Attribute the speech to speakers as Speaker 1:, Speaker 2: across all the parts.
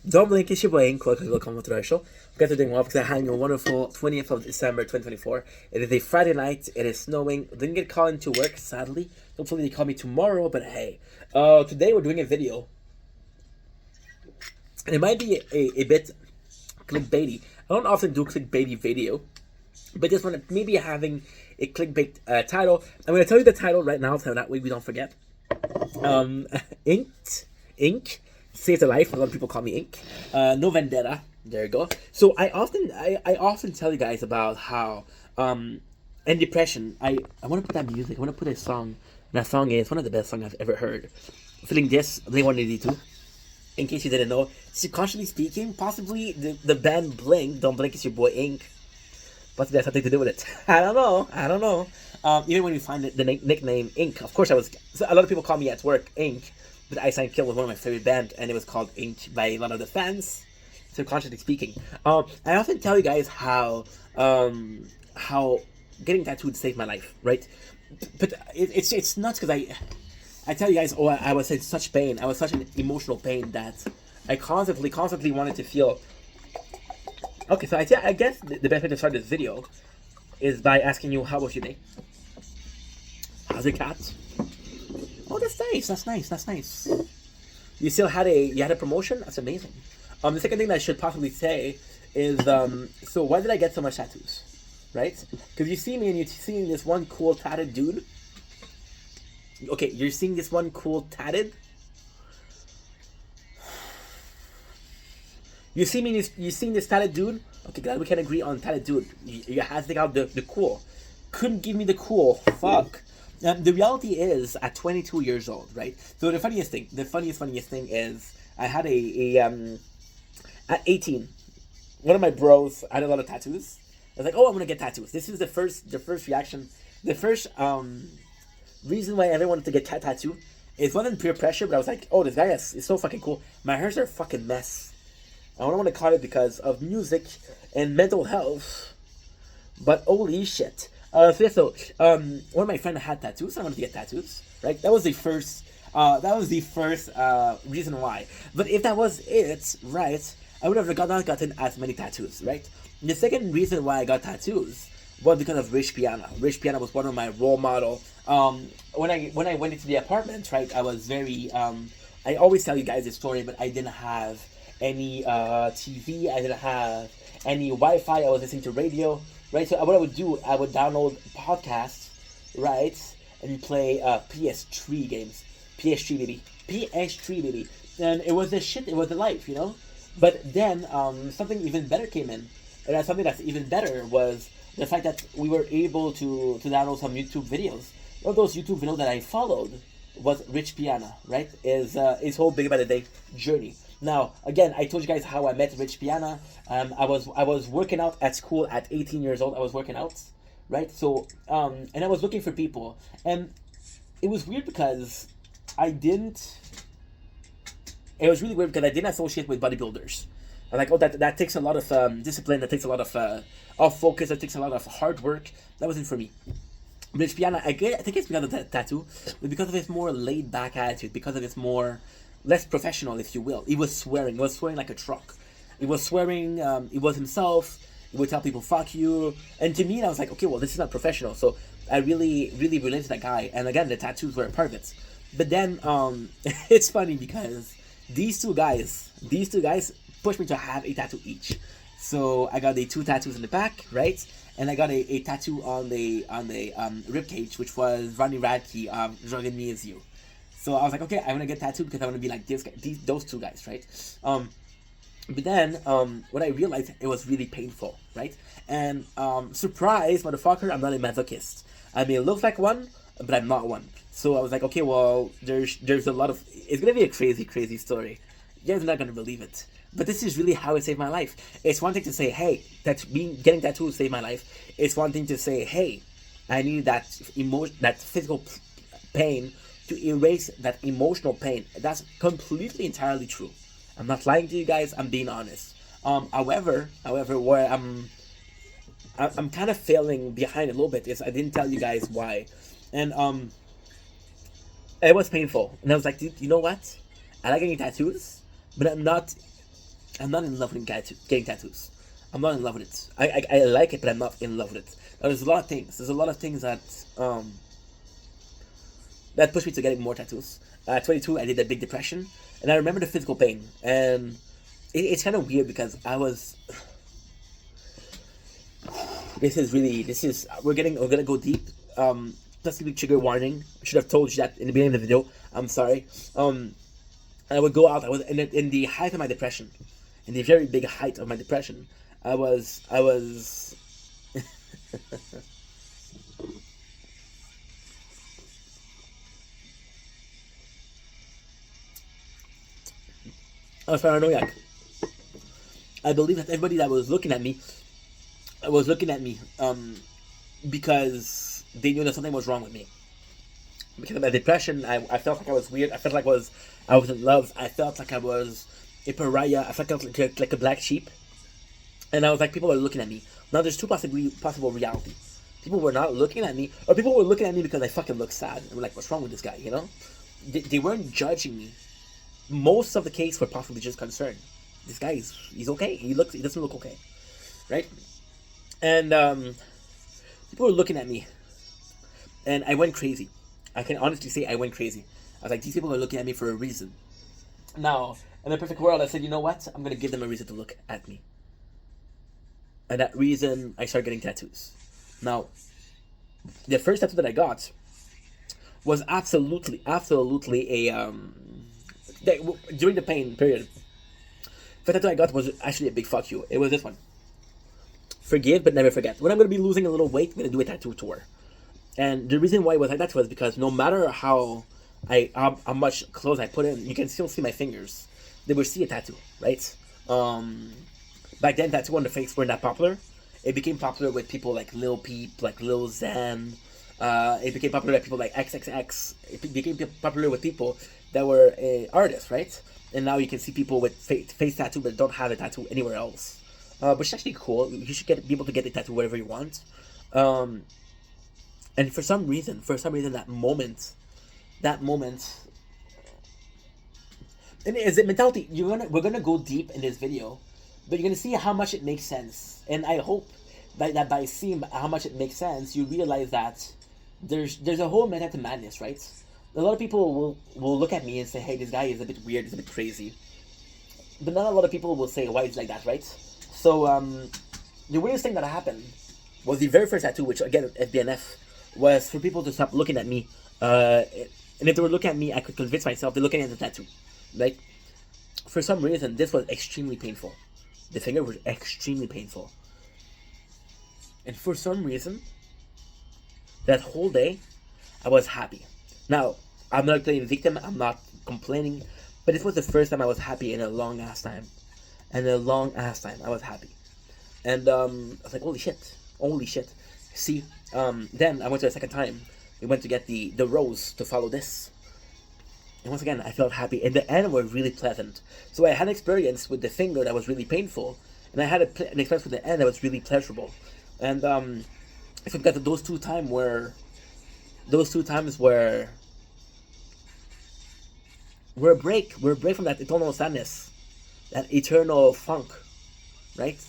Speaker 1: Don't blink, it's your boy Ink. Welcome to our show. Guys are doing well because I had a wonderful 20th of December 2024. It is a Friday night. It is snowing. Didn't get called into work, sadly. Hopefully they call me tomorrow, but hey. Today we're doing a video. And it might be a bit clickbaity. I don't often do clickbaity video. But just want to maybe having a clickbait title. I'm going to tell you the title right now so that way we don't forget. Ink saves a life. A lot of people call me Ink. No vendetta. There you go. So I often tell you guys about how in depression I want to put that music. I want to put a song. That song is one of the best songs I've ever heard. Feeling this, Blink 182. In case you didn't know, subconsciously speaking, possibly the band Blink. Don't blink, it's your boy Ink. Possibly has something to do with it. I don't know. Even when you find the nickname Ink, of course so a lot of people call me at work Ink, but I Signed Kill was one of my favorite bands, and it was called Ink by a lot of the fans. Subconsciously speaking, I often tell you guys how getting tattooed saved my life, right? But it's nuts because I tell you guys, I was in such pain. I was such an emotional pain that I constantly wanted to feel. Okay, so I guess the best way to start this video is by asking you, how was your day? How's your cat? Oh, that's nice. You had a promotion? That's amazing. The second thing that I should possibly say is, so why did I get so much tattoos? Right? Because you see me and you're seeing this one cool tatted dude. Okay, you're seeing this one cool tatted. You see me, you seeing this tatted dude? Okay, glad we can agree on tatted dude. You had to take out the cool. Couldn't give me the cool. Fuck. The reality is, at 22 years old, right? So the funniest thing is, I had at 18, one of my bros had a lot of tattoos. I was like, oh, I'm gonna get tattoos. This is the first reaction, the first reason why everyone wanted to get tattoo. It wasn't peer pressure, but I was like, oh, this guy is so fucking cool. My hairs are a fucking mess. I don't want to call it because of music and mental health, but holy shit. One of my friends had tattoos. I wanted to get tattoos, right? That was the first reason why. But if that was it, right, I would have not gotten as many tattoos, right? The second reason why I got tattoos was because of Rich Piana. Rich Piana was one of my role model. When I went into the apartment, right, I was very. I always tell you guys this story, but I didn't have any TV. I didn't have any Wi-Fi. I was listening to radio, right? So what I would do, I would download podcasts, right, and play PS3 games. PS3 baby, and it was the shit. It was the life, you know. But then something even better came in, and something that's even better was the fact that we were able to download some YouTube videos. One of those YouTube videos that I followed was Rich Piana, right? His whole Big By the Day journey. Now, again, I told you guys how I met Rich Piana. I was working out at school at 18 years old. I was working out, right? So, and I was looking for people, and it was weird because I didn't. It was really weird because I didn't associate with bodybuilders. I'm like, oh, that takes a lot of discipline. That takes a lot of focus. That takes a lot of hard work. That wasn't for me. Rich Piana, I think it's because of that tattoo, but because of his more laid back attitude, because of his more less professional, if you will. He was swearing like a truck. He was swearing. He was himself. He would tell people "fuck you," and to me, I was like, okay, well, this is not professional. So I really related to that guy. And again, the tattoos were a part of it. But then it's funny because these two guys pushed me to have a tattoo each. So I got the 2 tattoos in the back, right? And I got a tattoo on the rib cage, which was Ronnie Radke, Jorgen Me Is You. So I was like, okay, I'm gonna get tattooed because I want to be like those 2 guys, right? But then when I realized, it was really painful, right? And surprise, motherfucker, I'm not a masochist. I may look like one, but I'm not one. So I was like, okay, well, there's a lot of. It's gonna be a crazy story. You guys are not gonna believe it. But this is really how it saved my life. It's one thing to say, hey, getting tattoos saved my life. It's one thing to say, hey, I need that physical pain to erase that emotional pain. That's completely entirely true. I'm not lying to you guys. I'm being honest. However, where I'm kind of failing behind a little bit is I didn't tell you guys why, and it was painful. And I was like, dude, you know what? I like getting tattoos, but I'm not I'm not in love with getting tattoos. I'm not in love with it. I like it, but I'm not in love with it. Now, there's a lot of things. There's a lot of things that pushed me to getting more tattoos. At 22, I did the Big Depression, and I remember the physical pain. And it's kind of weird because I was. This is we're gonna go deep. Just a trigger warning. I should have told you that in the beginning of the video. I'm sorry. I would go out. I was in the height of my depression, in the very big height of my depression. I was. I was paranoid. I believe that everybody that was looking at me because they knew that something was wrong with me. Because of my depression, I felt like I was weird. I felt like I was in love. I felt like I was a pariah. I felt like like a black sheep. And I was like, people are looking at me. Now there's two possible reality. People were not looking at me, or people were looking at me because I fucking looked sad. And were like, what's wrong with this guy, you know? They weren't judging me. Most of the case were possibly just concerned. This guy he's okay. He doesn't look okay. Right? And people were looking at me. And I went crazy. I can honestly say I went crazy. I was like, these people are looking at me for a reason. Now, in the perfect world, I said, you know what? I'm going to give them a reason to look at me. And that reason, I started getting tattoos. Now, the first tattoo that I got was absolutely a, during the pain period. The tattoo I got was actually a big fuck you. It was this one. Forgive, but never forget. When I'm going to be losing a little weight, I'm going to do a tattoo tour. And the reason why it was like that was because no matter how much clothes I put in, you can still see my fingers. They will see a tattoo, right? Back then, tattoo on the face weren't that popular. It became popular with people like Lil Peep, like Lil Xan. It became popular with people like XXX. It became popular with people that were artists, right? And now you can see people with face tattoo but don't have a tattoo anywhere else. Which is actually cool. You should be able to get a tattoo wherever you want. And for some reason, that moment, and is it mentality? We're gonna go deep in this video, but you're gonna see how much it makes sense. And I hope that by seeing how much it makes sense, you realize that there's a whole method to madness, right? A lot of people will look at me and say, "Hey, this guy is a bit weird, he's a bit crazy," but not a lot of people will say, "Why is like that?" Right? So the weirdest thing that happened was the very first tattoo, which again FBNF, was for people to stop looking at me. And if they were looking at me, I could convince myself they're looking at the tattoo. Like, for some reason, this was extremely painful. The finger was extremely painful. And for some reason, that whole day, I was happy. Now, I'm not playing victim, I'm not complaining, but this was the first time I was happy in a long ass time. And a long ass time, I was happy. And I was like, holy shit. See, then I went to the second time. We went to get the rose to follow this. And once again, I felt happy. And the end was really pleasant. So I had an experience with the finger that was really painful. And I had an experience with the end that was really pleasurable. And I forgot that those two times were a break. We're a break from that eternal sadness. That eternal funk. Right?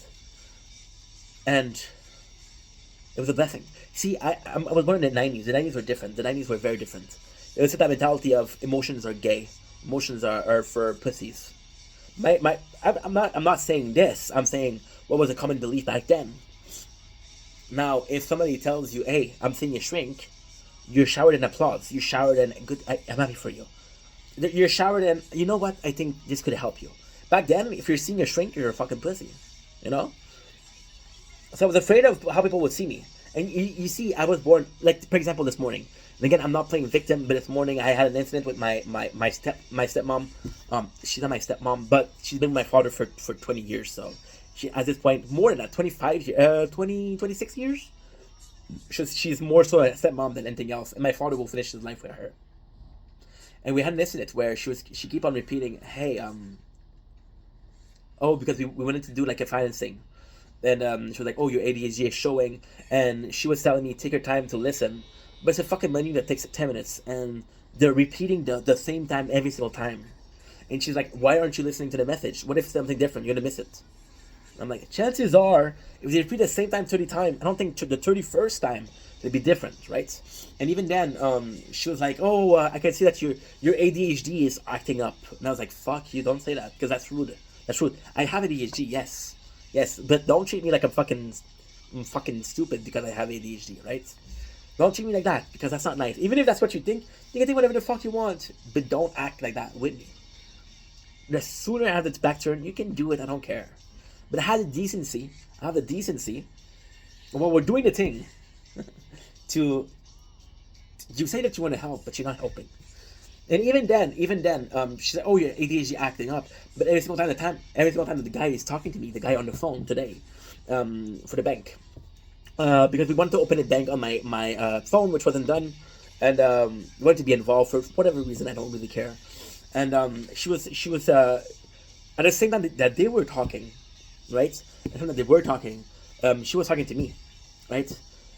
Speaker 1: And it was a blessing. See, I was born in the 90s. The 90s were different. The 90s were very different. It was that mentality of emotions are gay. Emotions are for pussies. I'm not saying this. I'm saying what was a common belief back then. Now, if somebody tells you, "Hey, I'm seeing you shrink," you're showered in applause. You're showered in good. I'm happy for you. You're showered in. You know what? I think this could help you. Back then, if you're seeing a shrink, you're a fucking pussy. You know. So I was afraid of how people would see me. And you see, I was born, like, for example, this morning. And again, I'm not playing victim, but this morning I had an incident with my stepmom. She's not my stepmom, but she's been my father for 20 years. So she, at this point, more than that, 26 years? She's more so a stepmom than anything else. And my father will finish his life with her. And we had an incident where she keep on repeating, "Hey, because we wanted to do like a financing." And she was like, "Oh, your ADHD is showing." And she was telling me, "Take your time to listen." But it's a fucking menu that takes 10 minutes. And they're repeating the same time every single time. And she's like, why aren't you listening to the message? What if something different? You're gonna miss it. I'm like, chances are, if they repeat the same time 30 times, I don't think the 31st time it'd be different, right? And even then, she was like, oh, I can see that your ADHD is acting up. And I was like, fuck you, don't say that, because that's rude. That's rude. I have ADHD, yes. Yes, but don't treat me like I'm fucking stupid because I have ADHD, right? Don't treat me like that, because that's not nice. Even if that's what you can think whatever the fuck you want, but don't act like that with me. The sooner I have the back turn, you can do it, I don't care. But I have the decency, while we're doing the thing, to, you say that you want to help, but you're not helping. And even then, she said, oh, your ADHD acting up. But every single time that the guy is talking to me, the guy on the phone today, for the bank, because we wanted to open a bank on my phone, which wasn't done, and we wanted to be involved for whatever reason, I don't really care. And she was at the same time that they were talking, right? At the time that they were talking, she was talking to me, right?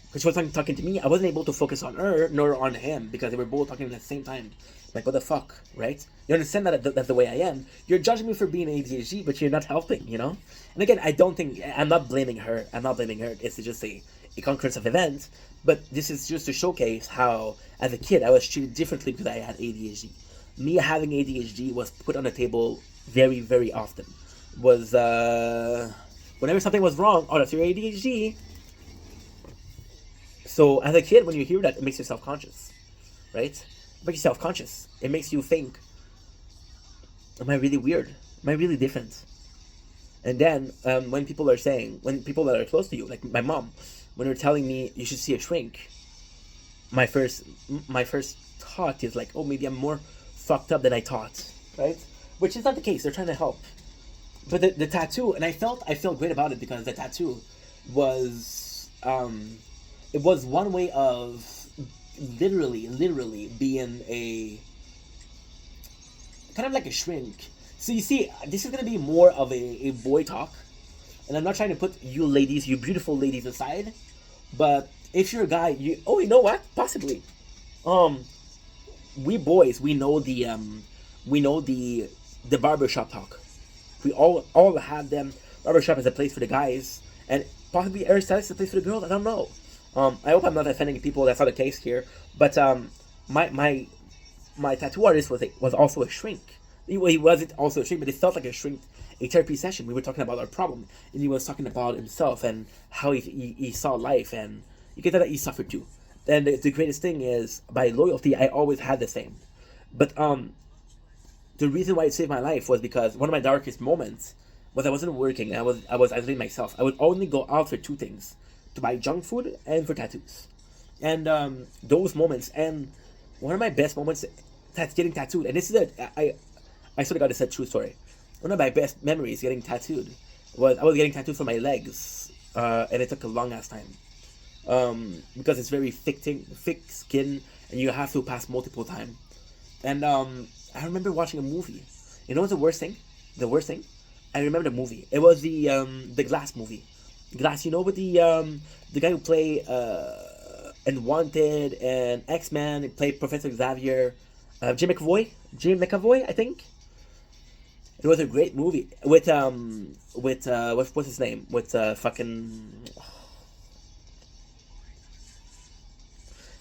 Speaker 1: Because she was talking to me, I wasn't able to focus on her nor on him because they were both talking at the same time. Like, what the fuck, right? You understand that that's the way I am. You're judging me for being ADHD, but you're not helping, you know? And again, I'm not blaming her. It's just a concurrence of events. But this is just to showcase how, as a kid, I was treated differently because I had ADHD. Me having ADHD was put on the table very, very often. Was, whenever something was wrong, oh, that's your ADHD. So, as a kid, when you hear that, it makes you self-conscious, right? It makes you self-conscious. It makes you think, am I really weird? Am I really different? And then, when people that are close to you, like my mom, when they're telling me you should see a shrink, my first thought is like, oh, maybe I'm more fucked up than I thought, right? Which is not the case. They're trying to help. But the tattoo, and I felt great about it because the tattoo was, it was one way of literally being a kind of like a shrink. So you see, this is gonna be more of a boy talk, and I'm not trying to put you ladies, you beautiful ladies aside, but if you're a guy, you know what? Possibly, we boys, we know the barbershop talk. We all have them. Barbershop is a place for the guys, and possibly hairstylist is a place for the girls. I don't know. I hope I'm not offending people. That's not the case here. But my tattoo artist was also a shrink. He wasn't also a shrink, but it felt like a therapy session. We were talking about our problem, and he was talking about himself and how he saw life, and you get that he suffered too. And the greatest thing is, by loyalty, I always had the same. But the reason why it saved my life was because one of my darkest moments was I wasn't working. I was isolating myself. I would only go out for two things: to buy junk food and for tattoos. And those moments, and one of my best moments, that's getting tattooed. And this is I sort of got this a true story. One of my best memories getting tattooed was I was getting tattooed for my legs, and it took a long ass time, because it's very thick skin, and you have to pass multiple times. And I remember watching a movie. You know what's the worst thing? The worst thing? I remember the movie. It was the Glass movie. Glass, you know, with the guy who played in Wanted and X-Men, he played Professor Xavier, Jim McAvoy, I think. It was a great movie with what's his name? With fucking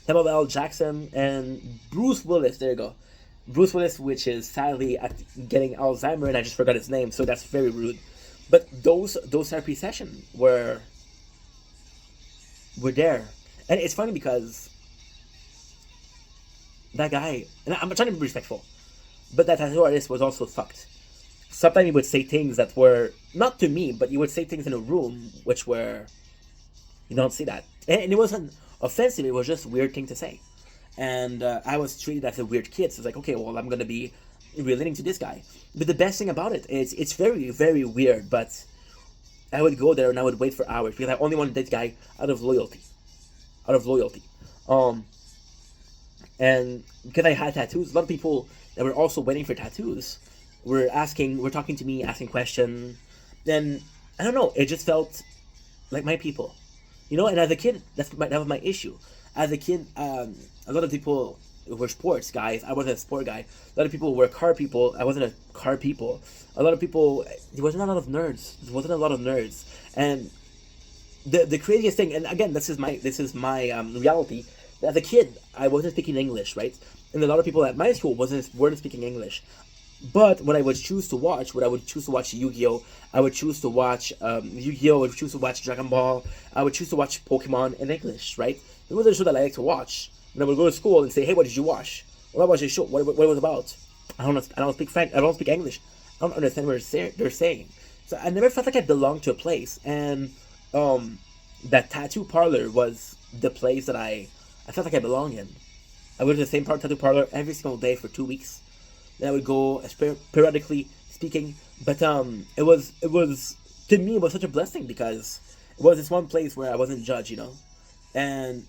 Speaker 1: Samuel L. Jackson and Bruce Willis. There you go. Bruce Willis, which is sadly getting Alzheimer, and I just forgot his name, so that's very rude. But those therapy sessions were there, and it's funny because that guy, and I'm trying to be respectful, but that tattoo artist was also fucked. Sometimes he would say things that were not to me, but he would say things in a room which were, you don't see that, and it wasn't offensive. It was just a weird thing to say. And I was treated as a weird kid, so it's like, okay, well, I'm gonna be relating to this guy. But the best thing about it is, it's very, very weird, but I would go there and I would wait for hours because I only wanted this guy out of loyalty. And because I had tattoos, a lot of people that were also waiting for tattoos were talking to me, asking questions. Then I don't know, it just felt like my people, you know. And as a kid, that was my issue. As a kid, a lot of people were sports guys. I wasn't a sport guy. A lot of people were car people. I wasn't a car people. A lot of people. There wasn't a lot of nerds. There wasn't a lot of nerds. And the craziest thing, and again, this is my reality. As a kid, I wasn't speaking English, right? And a lot of people at my school weren't speaking English. But when I would choose to watch, Yu-Gi-Oh! I would choose to watch Yu-Gi-Oh! I would choose to watch Dragon Ball. I would choose to watch Pokemon in English, right? It was a show that I like to watch. And I would go to school and say, "Hey, what did you watch?" Well, I watched a show. What it was about? I don't speak French. I don't speak English. I don't understand what they're saying. So I never felt like I belonged to a place. And that tattoo parlor was the place that I felt like I belonged in. I went to the same tattoo parlor every single day for 2 weeks. Then I would go periodically speaking, but it was to me it was such a blessing because it was this one place where I wasn't judged, and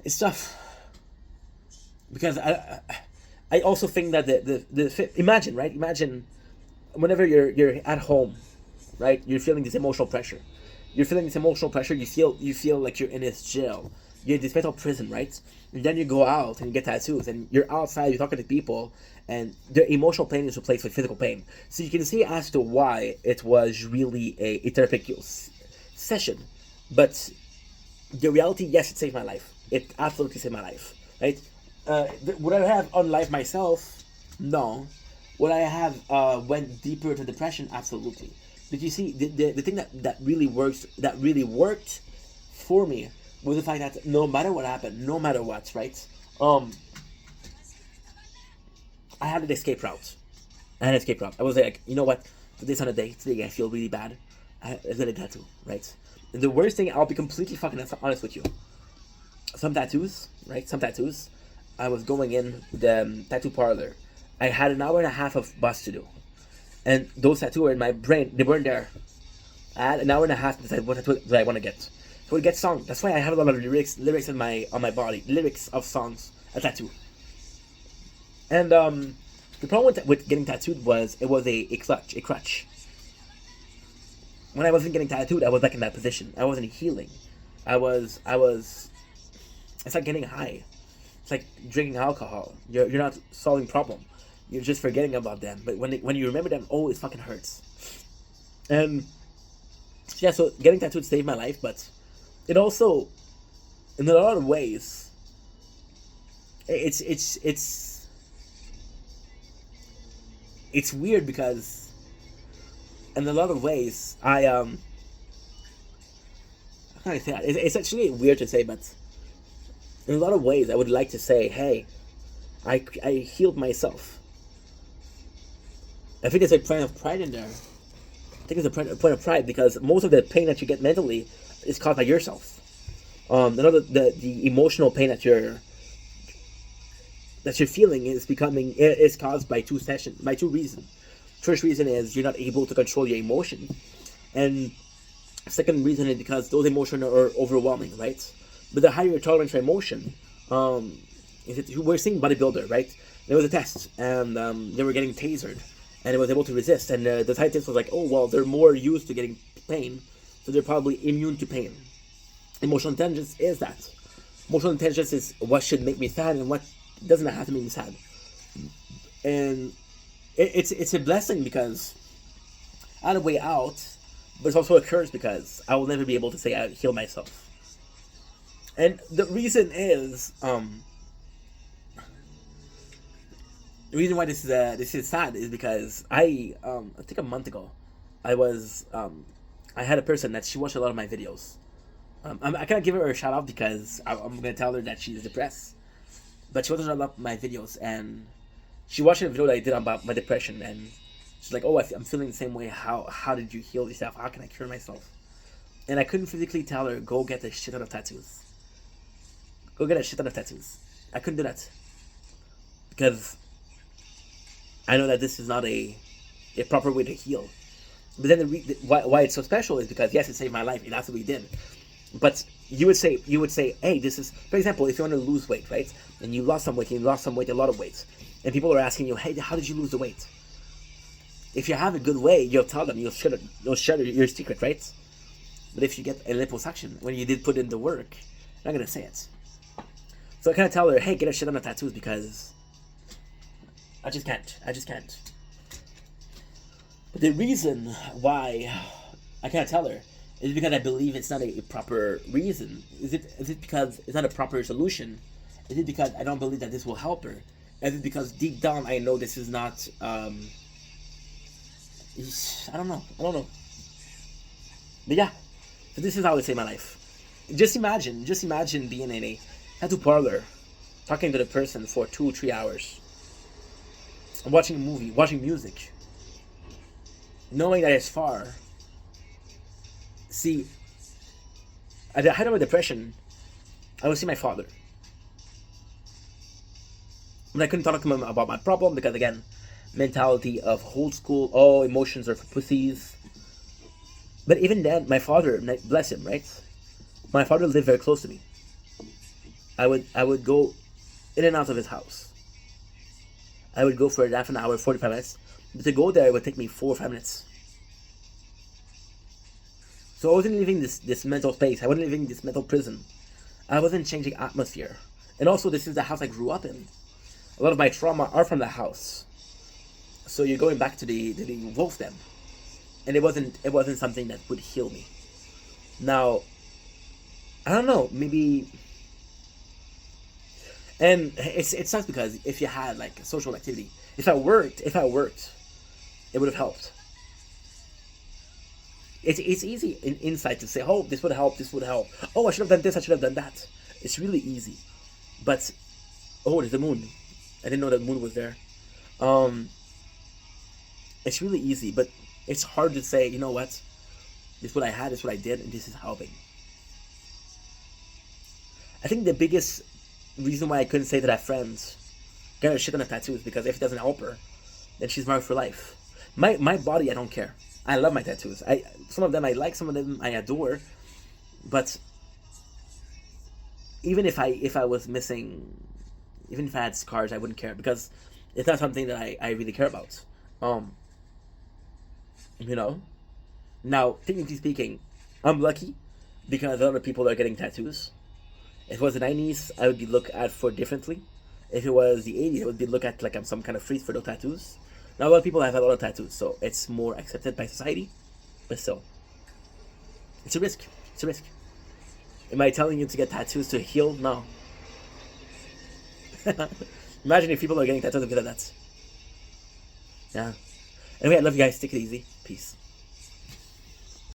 Speaker 1: it's tough because I also think that imagine whenever you're at home, right? You're feeling this emotional pressure. You feel like you're in this jail. You're in this mental prison, right? And then you go out and you get tattoos, and you're outside, you're talking to people, and the emotional pain is replaced with physical pain. So you can see as to why it was really a therapeutic session. But the reality, yes, it saved my life. It absolutely saved my life, right? Would I have unlived myself? No. Would I have went deeper into depression? Absolutely. But you see, the thing that really worked for me was the fact that no matter what happened, no matter what, right? I had an escape route. I was like, you know what? Today's on a day. Today I feel really bad. I'm gonna tattoo, right? And the worst thing, I'll be completely fucking honest with you. Some tattoos, right? I was going in the tattoo parlor. I had an hour and a half of bus to do. And those tattoos were in my brain. They weren't there. I had an hour and a half to decide what tattoo I want to get. So I would get songs. That's why I have a lot of lyrics on my body. Lyrics of songs. A tattoo. And the problem with getting tattooed was it was a crutch. When I wasn't getting tattooed, I was like in that position. I wasn't healing. I was. It's like getting high. It's like drinking alcohol. You're not solving problem. You're just forgetting about them. But when you remember them, oh, it fucking hurts. And yeah, so getting tattooed saved my life, but it also, in a lot of ways, it's weird because in a lot of ways how can I say that? It's actually weird to say, but in a lot of ways I would like to say, hey, I healed myself. I think there's a point of pride in there. I think there's a point of pride because most of the pain that you get mentally is caused by yourself. The emotional pain that you're feeling is caused by two reasons. First reason is you're not able to control your emotion, and second reason is because those emotions are overwhelming, right? But the higher your tolerance for emotion, we're seeing bodybuilder, right? There was a test, and they were getting tasered. And it was able to resist. And the scientist was like, oh, well, they're more used to getting pain, so they're probably immune to pain. Emotional intelligence is that. Emotional intelligence is what should make me sad and what doesn't have to make me sad. And it's a blessing because I had a way out, but it's also a curse because I will never be able to say I healed myself. And the reason is, the reason why this is sad is because I think a month ago, I had a person that she watched a lot of my videos. I can't give her a shout out because I'm gonna tell her that she's depressed, but she watched a lot of my videos and she watched a video that I did about my depression and she's like, oh, I'm feeling the same way. How did you heal yourself? How can I cure myself? And I couldn't physically tell her go get a shit ton of tattoos. Go get a shit ton of tattoos. I couldn't do that because I know that this is not a proper way to heal. But then why it's so special is because yes, it saved my life. It absolutely did. But you would say, hey, this is, for example, if you want to lose weight, right? And you lost some weight, a lot of weight, and people are asking you, hey, how did you lose the weight? If you have a good way, you'll tell them. You'll share your secret, right? But if you get a liposuction when you did put in the work, you're not gonna say it. So I kind of tell her, hey, get a shit on the tattoos because I just can't. I just can't. But the reason why I can't tell her is because I believe it's not a proper reason. Is it because it's not a proper solution? Is it because I don't believe that this will help her? Is it because deep down I know this is not? I don't know. I don't know. But yeah, so this is how I save my life. Just imagine being in a tattoo parlor, talking to the person for 2 or 3 hours, watching a movie, watching music, knowing that it's far. See, at the height of my depression, I would see my father. But I couldn't talk to him about my problem because, again, mentality of old school, oh, emotions are for pussies. But even then, my father, bless him, right? My father lived very close to me. I would go in and out of his house. I would go for half an hour, 45 minutes. But to go there, it would take me 4 or 5 minutes. So I wasn't living this mental space. I wasn't living this mental prison. I wasn't changing atmosphere. And also, this is the house I grew up in. A lot of my trauma are from the house. So you're going back to the wolf den. And it wasn't something that would heal me. Now, I don't know, maybe. And it sucks because if you had like social activity, if I worked, it would have helped. It's easy in insight to say, oh, this would help. Oh, I should have done this. I should have done that. It's really easy, but oh, there's the moon. I didn't know the moon was there. It's really easy, but it's hard to say. You know what? This is what I had. This is what I did, and this is helping. I think the biggest reason why I couldn't say to that friend, get her shit on a tattoo, is because if it doesn't help her, then she's marked for life. My body, I don't care. I love my tattoos. Some of them I like, some of them I adore, but even if I was missing, even if I had scars, I wouldn't care because it's not something that I really care about. You know. Now, technically speaking, I'm lucky because a lot of people are getting tattoos. If it was the 90s, I would be looked at for differently. If it was the 80s, I would be looked at like I'm some kind of freak for no tattoos. Now, a lot of people have a lot of tattoos, so it's more accepted by society. But still, it's a risk. It's a risk. Am I telling you to get tattoos to heal? No. Imagine if people are getting tattoos because of that. Yeah. Anyway, I love you guys. Take it easy. Peace.